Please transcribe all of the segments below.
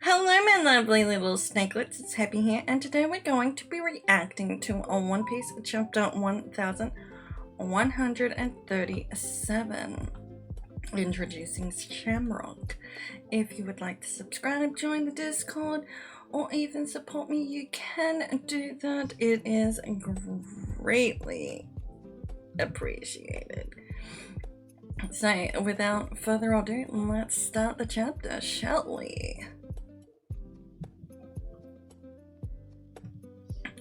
Hello my lovely little snakelets, it's Hebi here, and today we're going to be reacting to a One Piece chapter 1137, introducing Shamrock. If you would like to subscribe, join the Discord, or even support me, you can do that. It is greatly appreciated. So, without further ado, let's start the chapter, shall we?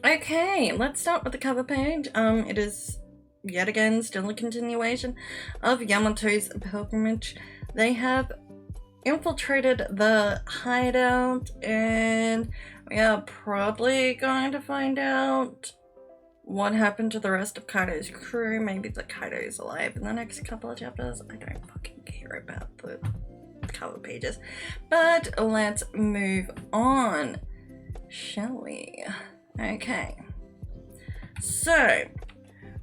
Okay, let's start with the cover page. It is yet again still a continuation of Yamato's pilgrimage. They have infiltrated the hideout, and we are probably going to find out what happened to the rest of Kaido's crew. Maybe the Kaido is alive in the next couple of chapters. I don't fucking care about the cover pages. But let's move on, shall we? Okay, so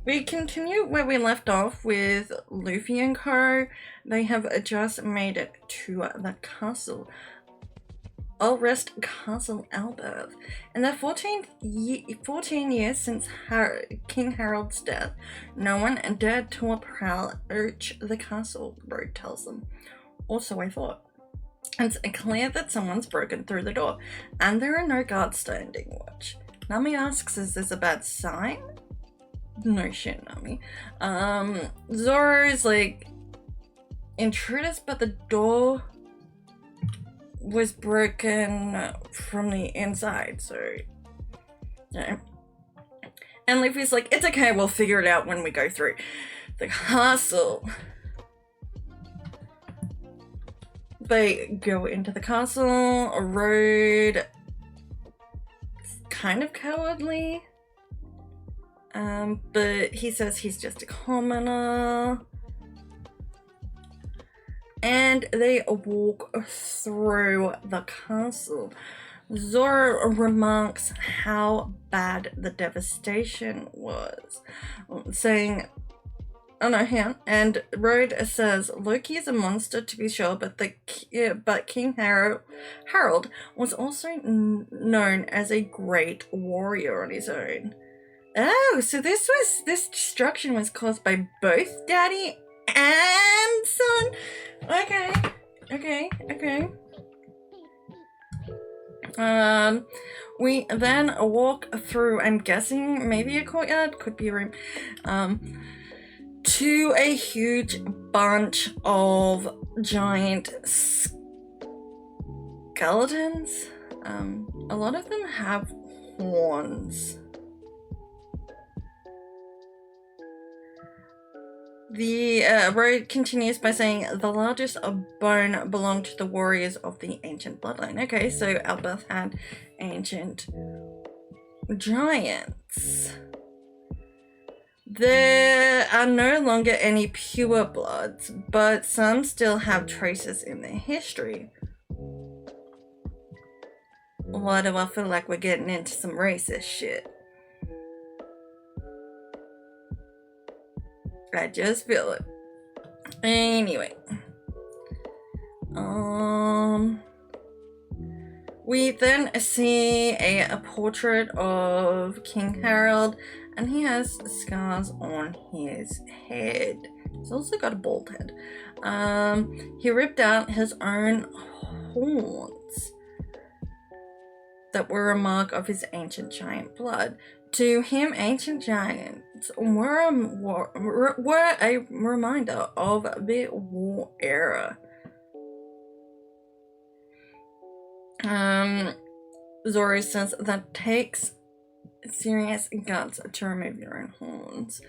we continue where we left off with Luffy and co. They have just made it to the castle, Rest Castle Albert. In the 14 years since King Harold's death, no one dared to approach the castle, the road tells them. Also, I thought, it's clear that someone's broken through the door, and there are no guards standing watch. Nami asks, is this a bad sign? No shit, Nami. Zoro's like, intruders, but the door was broken from the inside, so, yeah. And Luffy's like, it's okay, we'll figure it out when we go through the castle. They go into the castle, a road, kind of cowardly, but he says he's just a commoner, and they walk through the castle. Zoro remarks how bad the devastation was, saying, oh no, and Road says, Loki is a monster to be sure, but King Harold was also known as a great warrior on his own. Oh, so this destruction was caused by both daddy and son? Okay. We then walk through, I'm guessing maybe a courtyard, could be a room, to a huge bunch of giant skeletons. A lot of them have horns. The road continues by saying the largest bone belonged to the warriors of the ancient bloodline. Okay, so Albert had ancient giants. There are no longer any pure bloods, but some still have traces in their history. Why do I feel like we're getting into some racist shit? I just feel it. Anyway. We then see a portrait of King Harold, and he has scars on his head. He's also got a bald head. He ripped out his own horns that were a mark of his ancient giant blood. To him, ancient giants were a reminder of the war era. Zoro says that takes serious guts to remove your own horns.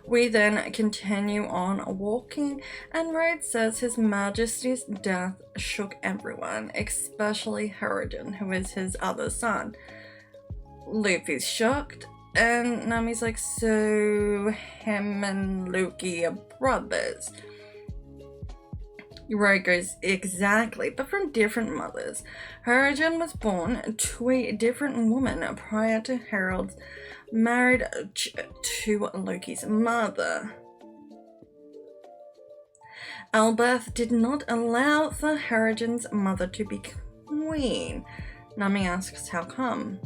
We then continue on walking, and Road says His Majesty's death shook everyone, especially Harrigan, who is his other son. Luffy's shocked, and Nami's like, so him and Luffy are brothers. Road goes, exactly, but from different mothers. Harrigan was born to a different woman prior to Harold's marriage to Loki's mother. Albert did not allow for Harrigan's mother to become queen. Nami asks how come.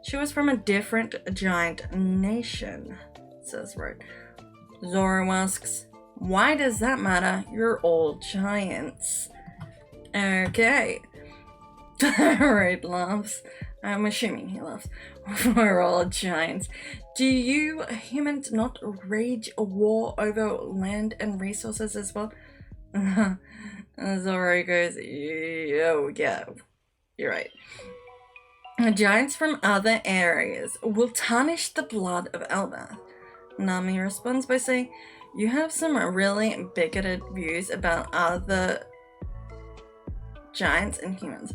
She was from a different giant nation, says Road. Zoro asks, why does that matter? You're all giants. Okay. Road laughs. I'm assuming he laughs. We're all giants. Do you humans not wage a war over land and resources as well? Zoro goes, oh yeah, you're right. Giants from other areas will tarnish the blood of Elbeth. Nami responds by saying, you have some really bigoted views about other giants and humans.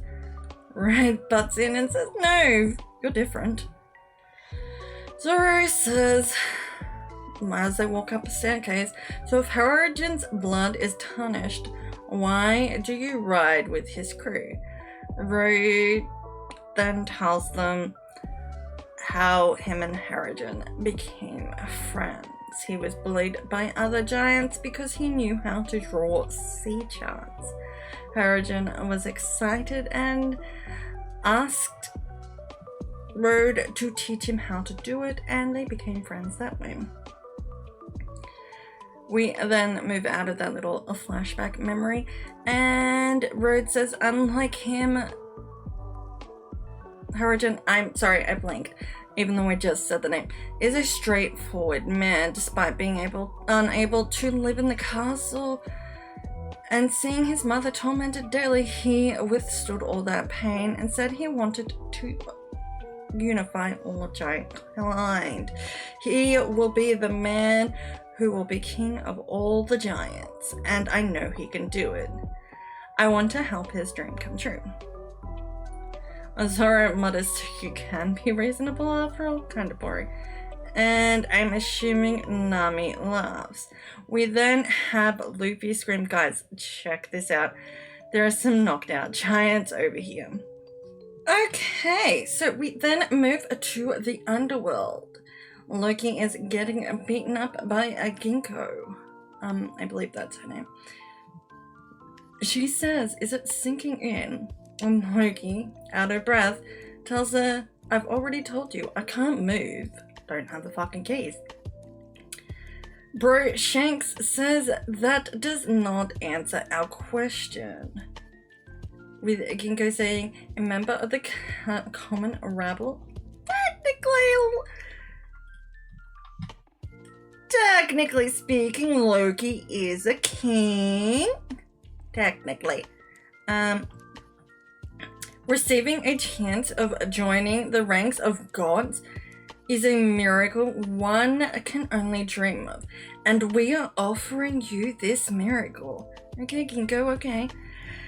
Red butts in and says, no, you're different. Zoro says, as they walk up a staircase, so if Harrogen's blood is tarnished, why do you ride with his crew? Road then tells them how him and Harrogen became friends. He was bullied by other giants because he knew how to draw sea charts. Harrogen was excited and asked Road to teach him how to do it, and they became friends that way. We then move out of that little flashback memory, and Road says, unlike him, Harrogen, I'm sorry, I blinked, even though I just said the name, is a straightforward man, despite being unable to live in the castle. And seeing his mother tormented daily, he withstood all that pain and said he wanted to unify all giantkind. He will be the man who will be king of all the giants, and I know he can do it. I want to help his dream come true. Zoro mutters, you can be reasonable after all, kind of boring. And I'm assuming Nami laughs. We then have Luffy scream, guys, check this out. There are some knocked out giants over here. Okay, so we then move to the underworld. Loki is getting beaten up by a Ginkgo. I believe that's her name. She says, is it sinking in? And Loki, out of breath, tells her, I've already told you, I can't move. Don't have the fucking keys. Bro Shanks says that does not answer our question. With Ginkgo saying, a member of the common rabble? Technically speaking, Loki is a king. Technically. Receiving a chance of joining the ranks of gods is a miracle one can only dream of, and we are offering you this miracle. Okay, Ginkgo, okay.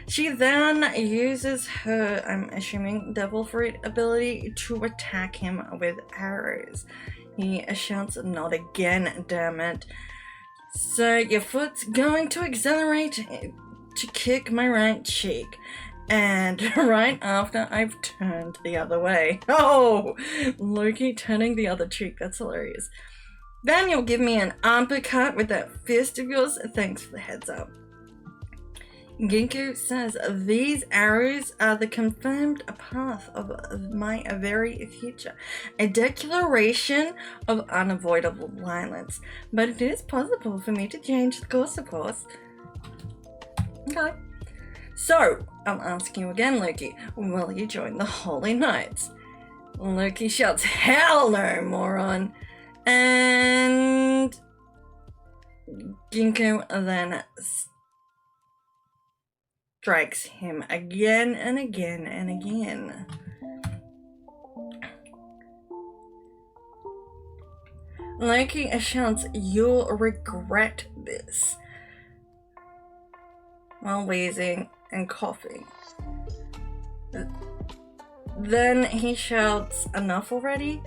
She then uses her, I'm assuming, devil fruit ability to attack him with arrows. He shouts, not again, damn it. So your foot's going to accelerate to kick my right cheek. And right after I've turned the other way. Oh, Loki turning the other cheek. That's hilarious. Then you'll give me an uppercut with that fist of yours. Thanks for the heads up. Ginkgo says, these arrows are the confirmed path of my very future. A declaration of unavoidable violence. But it is possible for me to change the course, of course. Okay. So, I'll ask you again, Loki, will you join the Holy Knights? Loki shouts, hell no, moron! And Ginkgo then strikes him again and again and again. Loki shouts, you'll regret this, while wheezing and coughing. Then he shouts, enough already?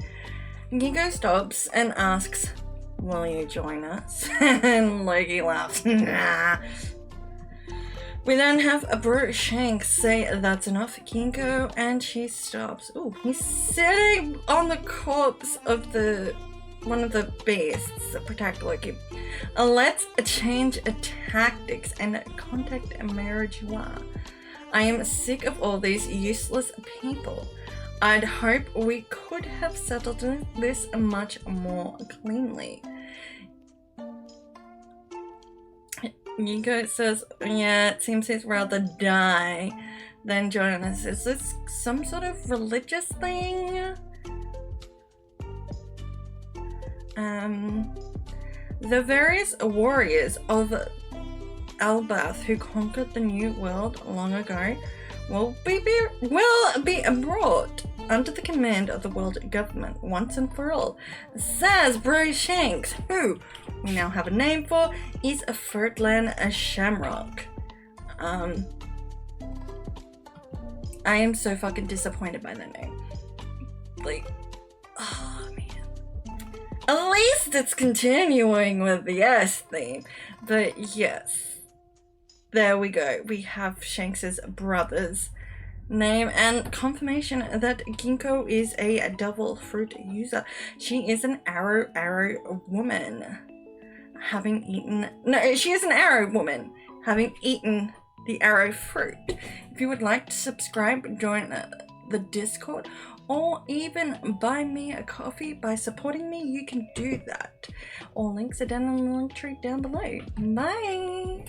Ginkgo stops and asks, will you join us? And Loki laughs, nah. We then have a Bro Shanks say, that's enough, Ginkgo, and she stops. Ooh, he's sitting on the corpse of one of the beasts that protect Loki. Let's change tactics and contact Marijuana. I am sick of all these useless people. I'd hope we could have settled this much more cleanly. Yuko says, yeah, it seems he'd rather die than join us. Is this some sort of religious thing? The various warriors of Albath who conquered the New World long ago will be brought under the command of the world government once and for all. Says Bro Shanks, who we now have a name for, is a Ferdland Shamrock. I am so fucking disappointed by that name. Like, oh man. At least it's continuing with the S theme. But yes. There we go. We have Shanks's brother's name and confirmation that Ginkgo is a devil fruit user. She is an arrow woman. Having eaten... No, she is an arrow woman. Having eaten the arrow fruit. If you would like to subscribe, join the Discord, or even buy me a coffee by supporting me, you can do that. All links are down in the link tree down below. Bye!